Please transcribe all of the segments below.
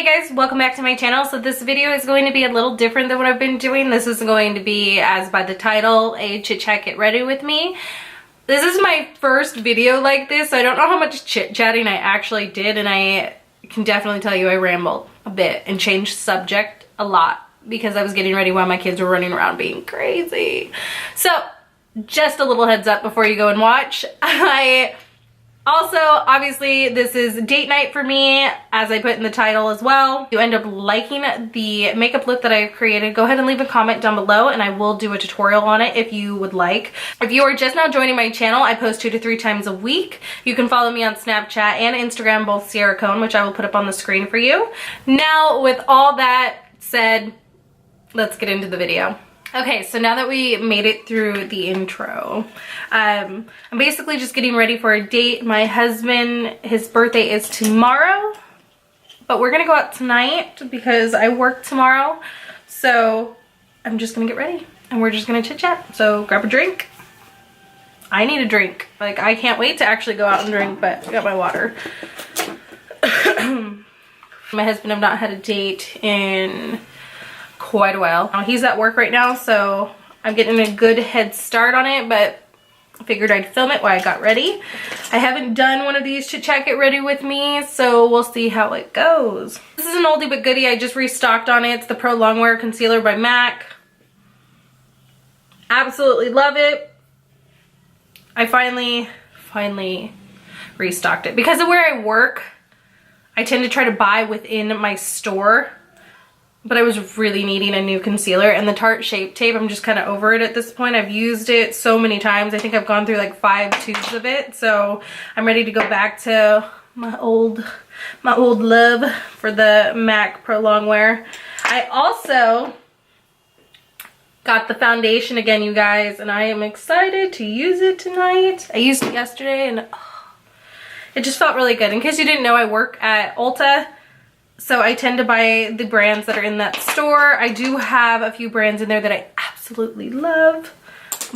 guys, welcome back to my channel. So this video is going to be a little different than what I've been doing. This is going to be, as by the title, a chit chat get ready with me. This is my first video like this, so I don't know how much chit chatting I actually did, and I can definitely tell you I rambled a bit and changed subject a lot because I was getting ready while my kids were running around being crazy. So just a little heads up before you go and watch. Also, obviously, this is date night for me, as I put in the title as well. If you end up liking the makeup look that I've created, go ahead and leave a comment down below and I will do a tutorial on it if you would like. If you are just now joining my channel, I post 2 to 3 times a week. You can follow me on Snapchat and Instagram, both Sierra Cone, which I will put up on the screen for you. Now, with all that said, let's get into the video. Okay, so now that we made it through the intro, I'm basically just getting ready for a date. My husband, his birthday is tomorrow, but we're gonna go out tonight because I work tomorrow. So I'm just gonna get ready and we're just gonna chit chat. So grab a drink. I need a drink. Like, I can't wait to actually go out and drink, but I got my water. My husband have not had a date in quite a while. He's at work right now, so I'm getting a good head start on it, but I figured I'd film it while I got ready. I haven't done one of these chit chat get ready with me, so we'll see how it goes. This is an oldie but goodie. I just restocked on it. It's the Pro Longwear Concealer by MAC. Absolutely love it. I finally restocked it. Because of where I work, I tend to try to buy within my store. But I was really needing a new concealer, and the Tarte Shape Tape, I'm just kind of over it at this point. I've used it so many times. I think I've gone through like 5 tubes of it, so I'm ready to go back to my old love for the MAC Pro Longwear. I also got the foundation again, you guys, and I am excited to use it tonight. I used it yesterday, and it just felt really good. In case you didn't know, I work at Ulta. So I tend to buy the brands that are in that store. I do have a few brands in there that I absolutely love,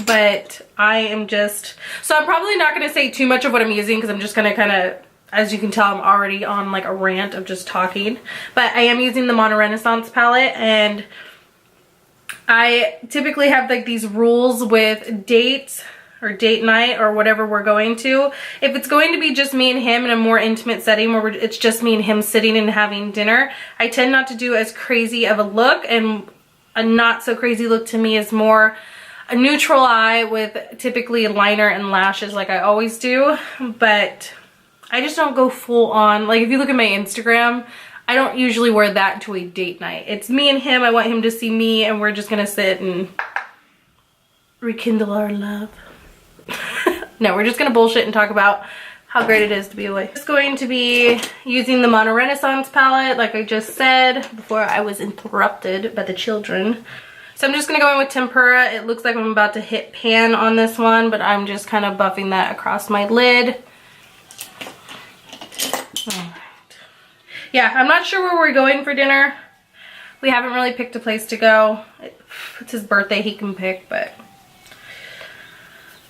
but I am just, so I'm probably not going to say too much of what I'm using because I'm just going to kind of, as you can tell, I'm already on like a rant of just talking. But I am using the Mono Renaissance palette, and I typically have like these rules with dates or date night or whatever we're going to. If it's going to be just me and him in a more intimate setting where it's just me and him sitting and having dinner, I tend not to do as crazy of a look, and a not so crazy look to me is more a neutral eye with typically liner and lashes like I always do. But I just don't go full on. Like, if you look at my Instagram, I don't usually wear that to a date night. It's me and him. I want him to see me, and we're just gonna sit and rekindle our love. No, we're just gonna bullshit and talk about how great it is to be away. I'm just going to be using the Mono Renaissance palette, like I just said before I was interrupted by the children. So I'm just gonna go in with Tempura. It looks like I'm about to hit pan on this one, but I'm just kind of buffing that across my lid. Alright. Yeah, I'm not sure where we're going for dinner. We haven't really picked a place to go. It's his birthday, he can pick, but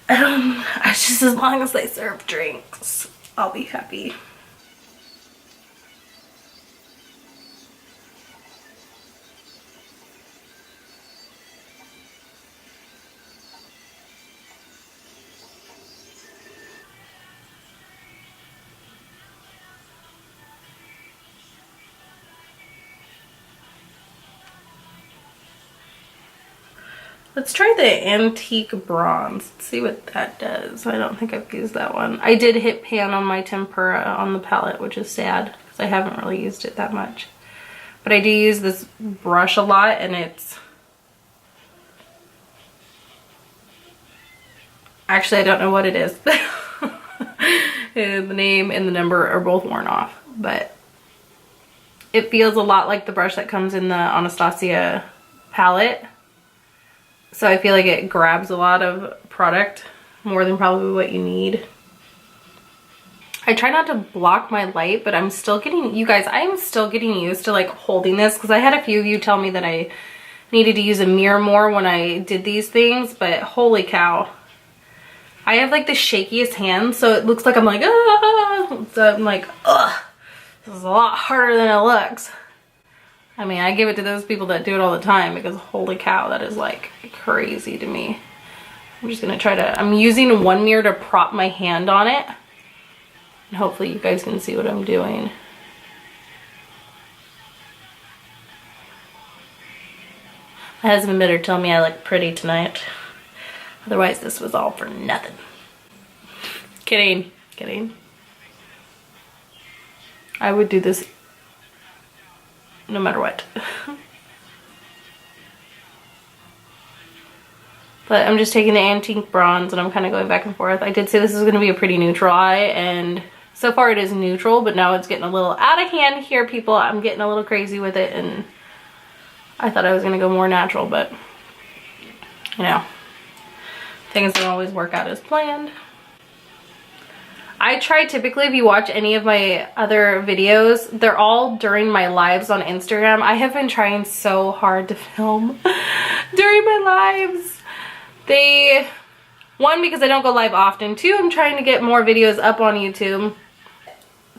it's just as long as they serve drinks, I'll be happy. Let's try the Antique Bronze. Let's see what that does. I don't think I've used that one. I did hit pan on my Tempura on the palette, which is sad because I haven't really used it that much. But I do use this brush a lot, and it's... Actually, I don't know what it is. The name and the number are both worn off, but it feels a lot like the brush that comes in the Anastasia palette. So I feel like it grabs a lot of product more than probably what you need. I try not to block my light, but I'm still getting, you guys, I'm still getting used to like holding this, because I had a few of you tell me that I needed to use a mirror more when I did these things, but holy cow. I have like the shakiest hands, so it looks like I'm like, ah! So I'm like, ugh, this is a lot harder than it looks. I mean, I give it to those people that do it all the time because holy cow, that is like crazy to me. I'm just gonna try to, I'm using one mirror to prop my hand on it. And hopefully you guys can see what I'm doing. My husband better tell me I look pretty tonight. Otherwise this was all for nothing. Kidding, kidding. I would do this no matter what. But I'm just taking the antique bronze and I'm kind of going back and forth. I did say this is going to be a pretty neutral eye, and so far it is neutral, but now it's getting a little out of hand here, people. I'm getting a little crazy with it, and I thought I was going to go more natural, but you know, things don't always work out as planned. I try typically, if you watch any of my other videos, they're all during my lives on Instagram. I have been trying so hard to film during my lives. One, because I don't go live often. Two, I'm trying to get more videos up on YouTube.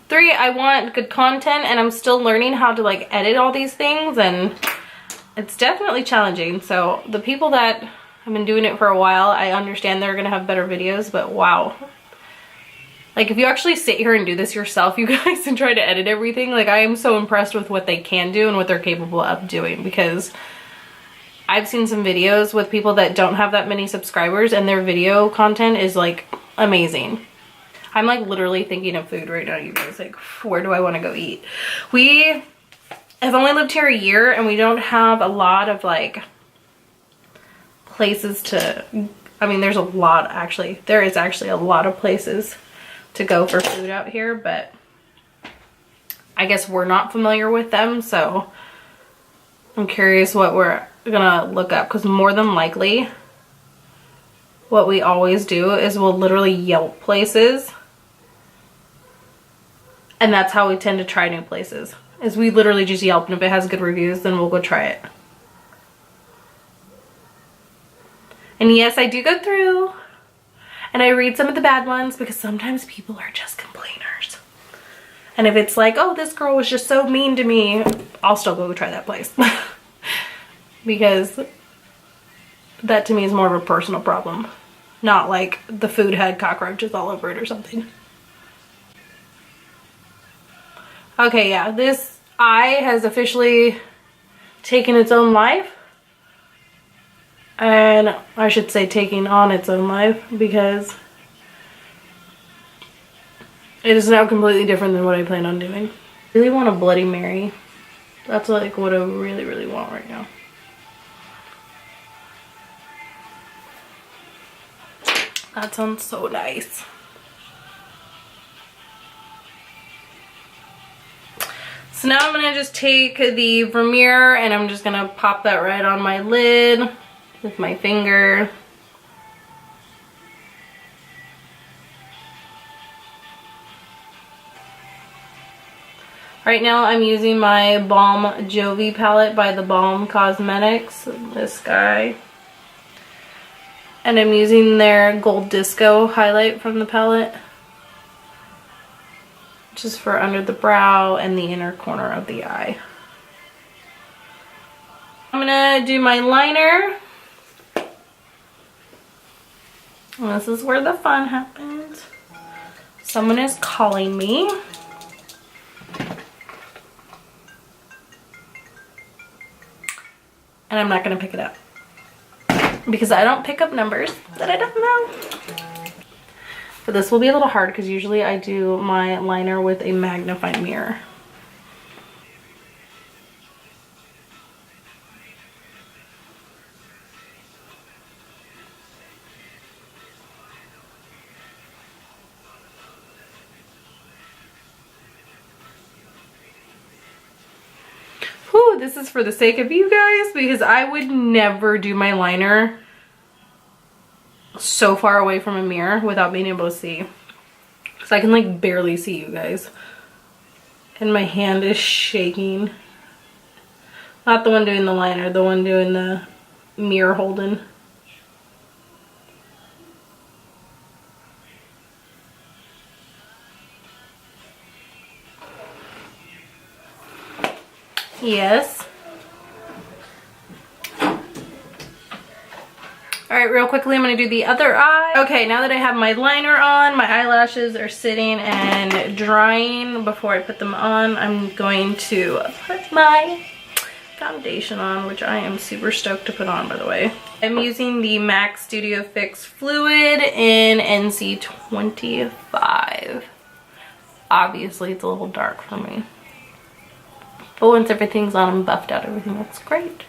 Three, I want good content, and I'm still learning how to like edit all these things, and it's definitely challenging. So the people that have been doing it for a while, I understand they're gonna have better videos, but wow. Like if you actually sit here and do this yourself, you guys, and try to edit everything, like I am so impressed with what they can do and what they're capable of doing, because I've seen some videos with people that don't have that many subscribers and their video content is like amazing. I'm like literally thinking of food right now, you guys. Like, where do I want to go eat? We have only lived here a year and we don't have a lot of like places to, I mean, there's a lot actually. There is actually a lot of places to go for food out here, but I guess we're not familiar with them, so I'm curious what we're gonna look up, because more than likely what we always do is we'll literally Yelp places, and that's how we tend to try new places, is we literally just Yelp, and if it has good reviews then we'll go try it. And yes, I do go through and I read some of the bad ones, because sometimes people are just complainers, and if it's like, oh, this girl was just so mean to me, I'll still go try that place. Because that to me is more of a personal problem, not like the food had cockroaches all over it or something. Okay, yeah, this eye has officially taken its own life. And I should say taking on its own life, because it is now completely different than what I planned on doing. I really want a Bloody Mary. That's like what I really, really want right now. That sounds so nice. So now I'm gonna just take the Vermeer and I'm just gonna pop that right on my lid with my finger. Right now I'm using my Balm Jovi palette by the Balm Cosmetics, this guy. And I'm using their Gold Disco highlight from the palette, just for under the brow and the inner corner of the eye. I'm gonna do my liner. And this is where the fun happens. Someone is calling me. And I'm not gonna pick it up, because I don't pick up numbers that I don't know. But this will be a little hard because usually I do my liner with a magnifying mirror. Whew, this is for the sake of you guys, because I would never do my liner so far away from a mirror without being able to see, because I can like barely see you guys, and my hand is shaking. Not the one doing the liner, the one doing the mirror holding. Yes. Alright, real quickly I'm going to do the other eye. Okay, now that I have my liner on, my eyelashes are sitting and drying. Before I put them on, I'm going to put my foundation on, which I am super stoked to put on, by the way. I'm using the MAC Studio Fix Fluid in NC25. Obviously, it's a little dark for me. But once everything's on and buffed out, everything looks great.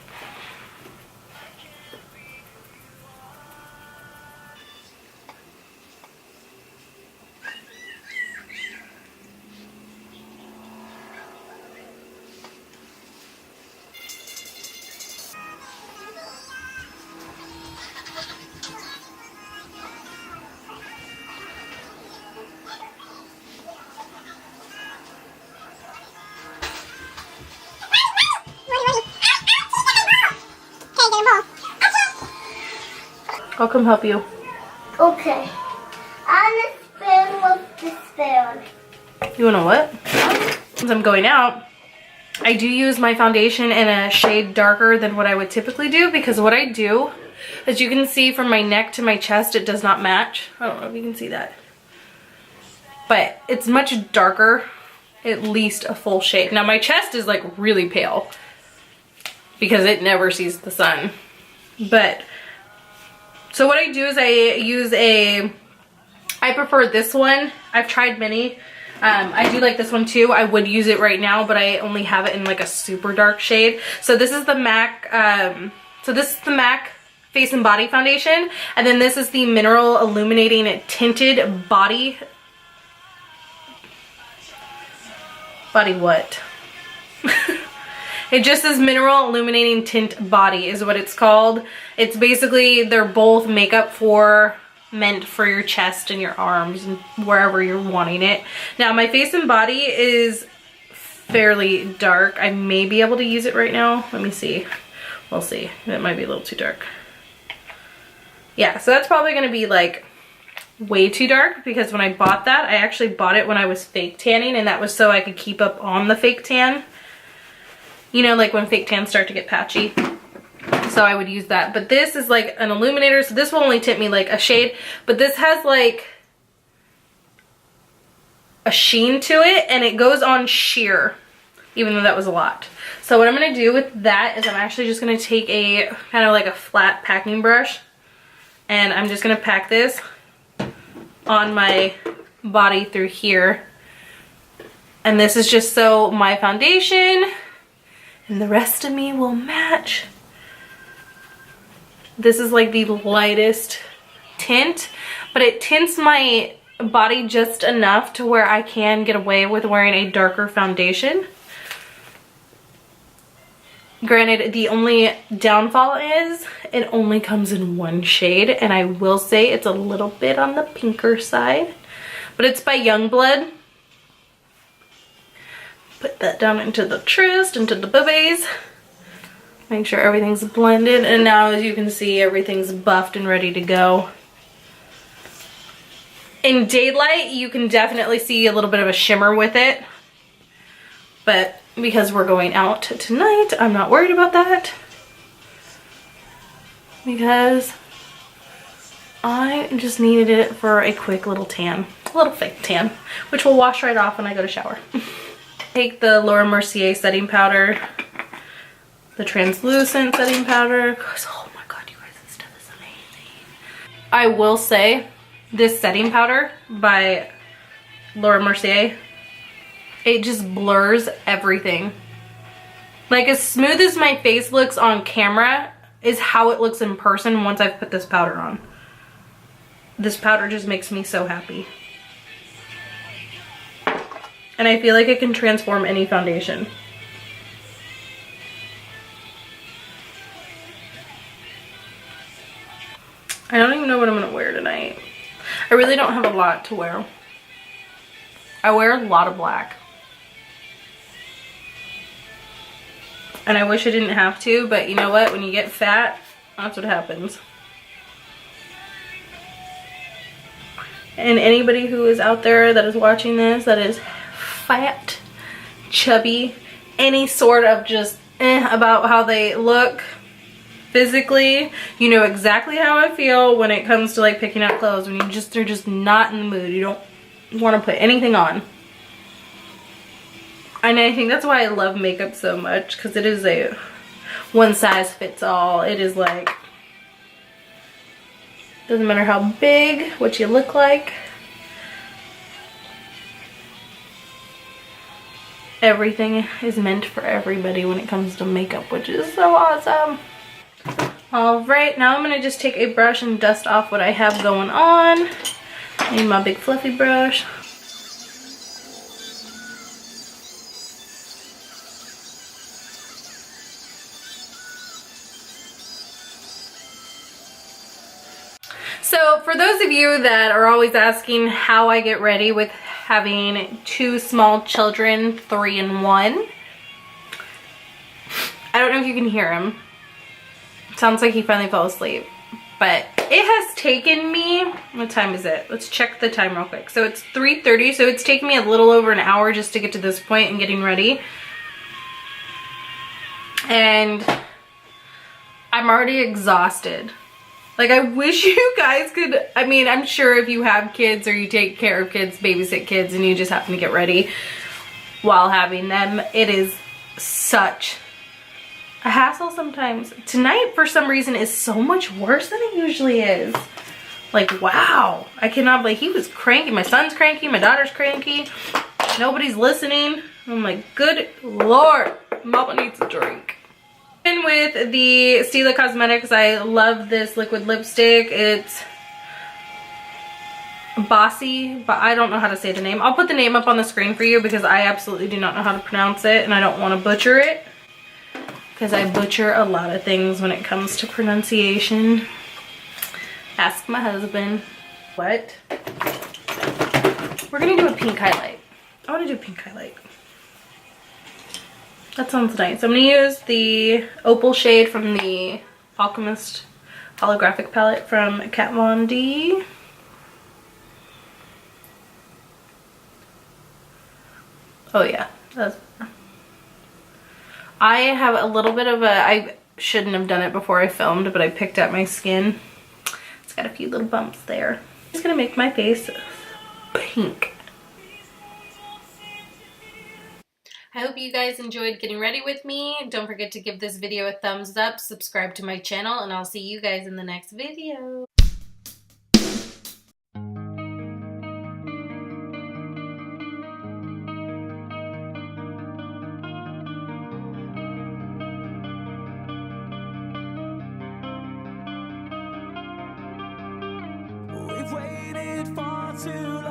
I'll come help you. Okay. I'm a spoon with the spoon. You wanna what? Since I'm going out, I do use my foundation in a shade darker than what I would typically do, because what I do, as you can see from my neck to my chest, it does not match. I don't know if you can see that. But it's much darker, at least a full shade. Now my chest is like really pale because it never sees the sun. But so what I do is I prefer this one. I've tried many. I do like this one too. I would use it right now, but I only have it in like a super dark shade. So this is the MAC, MAC Face and Body Foundation. And then this is the Mineral Illuminating Tinted Body what? It just says Mineral Illuminating Tint Body is what it's called. It's basically, they're both makeup meant for your chest and your arms and wherever you're wanting it. Now my face and body is fairly dark. I may be able to use it right now. Let me see. We'll see. It might be a little too dark. Yeah, so that's probably gonna be like way too dark, because when I bought that, I actually bought it when I was fake tanning, and that was so I could keep up on the fake tan. You know, like when fake tans start to get patchy. So I would use that. But this is like an illuminator, so this will only tint me like a shade. But this has like a sheen to it, and it goes on sheer, even though that was a lot. So what I'm going to do with that is I'm actually just going to take a kind of like a flat packing brush, and I'm just going to pack this on my body through here. And this is just so my foundation and the rest of me will match. This is like the lightest tint, but it tints my body just enough to where I can get away with wearing a darker foundation. Granted, the only downfall is it only comes in one shade, and I will say it's a little bit on the pinker side, but it's by Youngblood. Put that down into the tryst, into the boobies. Make sure everything's blended, and now as you can see, everything's buffed and ready to go. In daylight, you can definitely see a little bit of a shimmer with it, but because we're going out tonight, I'm not worried about that, because I just needed it for a quick little tan, a little fake tan, which will wash right off when I go to shower. Take the Laura Mercier setting powder, the translucent setting powder. Oh my god, you guys, this stuff is amazing. I will say, this setting powder by Laura Mercier, it just blurs everything. Like, as smooth as my face looks on camera is how it looks in person once I've put this powder on. This powder just makes me so happy. And I feel like it can transform any foundation. I don't even know what I'm gonna wear tonight. I really don't have a lot to wear. I wear a lot of black. And I wish I didn't have to, but you know what? When you get fat, that's what happens. And anybody who is out there that is watching this that is fat, chubby, any sort of just about how they look physically. You know exactly how I feel when it comes to like picking out clothes, when they're just not in the mood. You don't want to put anything on. And I think that's why I love makeup so much, because it is a one size fits all. It is like, doesn't matter how big, what you look like. Everything is meant for everybody when it comes to makeup, which is so awesome. All right, now I'm gonna just take a brush and dust off what I have going on. I need my big fluffy brush. So for those of you that are always asking how I get ready with having 2 small children, 3 and 1, I don't know if you can hear him. Sounds like he finally fell asleep. But it has taken me, what time is it? Let's check the time real quick. So it's 3:30, so it's taken me a little over an hour just to get to this point and getting ready. And I'm already exhausted. Like, I wish you guys could, I mean, I'm sure if you have kids or you take care of kids, babysit kids, and you just happen to get ready while having them, it is such a hassle sometimes. Tonight, for some reason, is so much worse than it usually is. Like, wow. I cannot believe he was cranky. My son's cranky. My daughter's cranky. Nobody's listening. I'm like, good Lord. Mama needs a drink. And with the Stila Cosmetics, I love this liquid lipstick. It's Bossy, but I don't know how to say the name. I'll put the name up on the screen for you because I absolutely do not know how to pronounce it, and I don't want to butcher it because I butcher a lot of things when it comes to pronunciation. Ask my husband. What? We're gonna do a pink highlight. I want to do a pink highlight. That sounds nice. I'm gonna use the opal shade from the Alchemist holographic palette from Kat Von D. Oh yeah, that's better. I have a little bit of a, I shouldn't have done it before I filmed, but I picked at my skin. It's got a few little bumps there. I'm just gonna make my face pink. I hope you guys enjoyed getting ready with me. Don't forget to give this video a thumbs up, subscribe to my channel, and I'll see you guys in the next video. We've waited far too long.